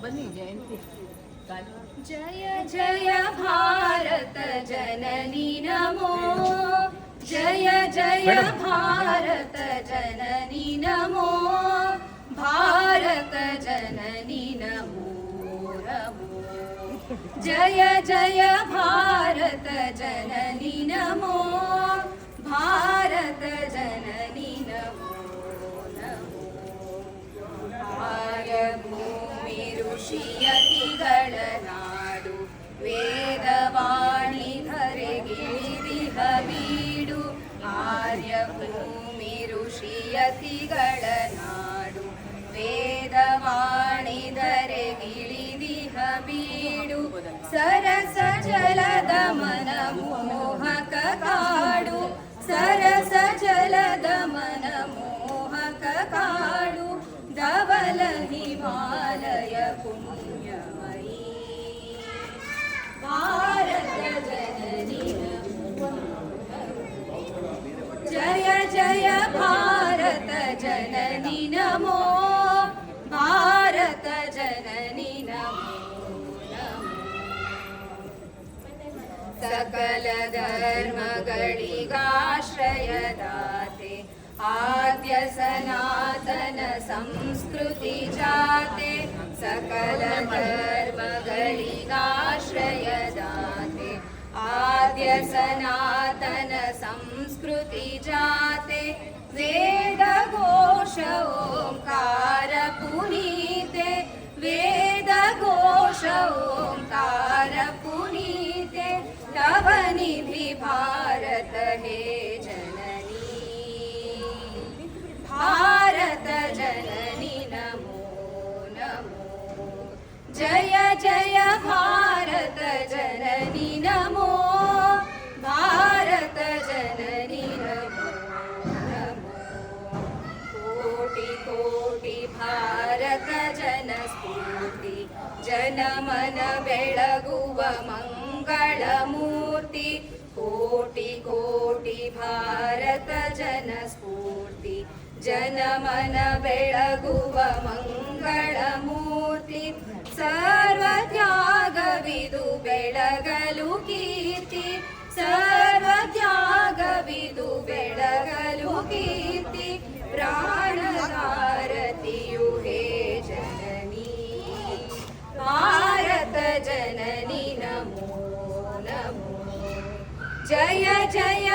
ಬನ್ನಿ ಜಯಂತಿ ಜಯ ಜಯ ಭಾರತ ಜನನಿ ನಮೋ ಜಯ ಜಯ ಭಾರತ ಜನನಿ ನಮೋ ಭಾರತ ಜನನಿ ನಮೋ ನಮೋ ಜಯ ಜಯ ಭಾರತ ಜನನಿ ನಮೋ ಭಾರತ ಜನನಿ ನಮೋ ನಮೋ ಭೂಮಿ ಋಷಿಯತಿಗಳ ನಾಡು ವೇದವಾಣಿ ಧರೆಗಿಳಿದಿಹ ಬೀಡು ಆರ್ಯ ಭೂಮಿ ಋಷಿಯತಿಗಳ ನಾಡು ವೇದವಾಣಿ ಧರೆಗಿಳಿದಿಹ ಬೀಡು ಸರಸ ಜಲದ ಮನ ಮೋಹಕ ಕಾಡು ಸರಸ ಜಲದ ಮನ ಮೋಹಕ ಕಾಡು ಧವಲ ಹಿಮಾಲಯ ಪುಣ್ಯಮಯೀ ಭಾರತ ಜನನಿ ಜಯ ಜಯ ಭಾರತ ಜನನಿ ನಮೋ ಭಾರತ ಜನನಿ ನಮೋ ಸಕಲ ಧರ್ಮಗಳಿಗಾಶ್ರಯದಾತೆ ಆದ್ಯ ಸನಾತನ ಸಂಸ್ಕೃತಿ ಜಾತೆ ಸಕಲ ಧರ್ಮಗಳಿಗಾಶ್ರಯದಾತೆ ಆದ್ಯ ಸನಾತನ ಸಂಸ್ಕೃತಿ ಜಾತೆ ವೇದ ಘೋಷ ಓಂಕಾರ ಪುನೀತೆ ವೇದ ಘೋಷ ಓಂಕಾರ ಪುನೀತೆ ತವ ನಿಧಿ ಭಾರತ ಹೇ ಜನನಿ ಭಾರತ ಜನನಿ ನಮೋ ನಮೋ ಜಯ ಜಯ ಭಾರತ ಜನನಿ ನಮೋ ಭಾರತ ಜನನಿ ನಮೋ ನಮೋ ಕೋಟಿ ಕೋಟಿ ಭಾರತ ಜನ ಸ್ಫೂರ್ತಿ ಜನಮನ ಬೆಳಗುವ ಮಂಗಳ ಮೂರ್ತಿ ಕೋಟಿ ಕೋಟಿ ಭಾರತ ಜನ ಸ್ಫೂರ್ತಿ ಜನಮನ ಬೆಳಗುವ ಮಂಗಳ ಮೂರ್ತಿ ಸರ್ವ ತ್ಯಾಗವಿದು ಬೆಳಗಲು ಕೀರ್ತಿ ಸರ್ವ ತ್ಯಾಗವಿದು ಬೆಳಗಲು ಕೀರ್ತಿ ಪ್ರಾಣಧಾರತಿಯು ಹೇ ಜನನಿ ಭಾರತ ಜನನಿ ನಮೋ ನಮೋ ಜಯ ಜಯ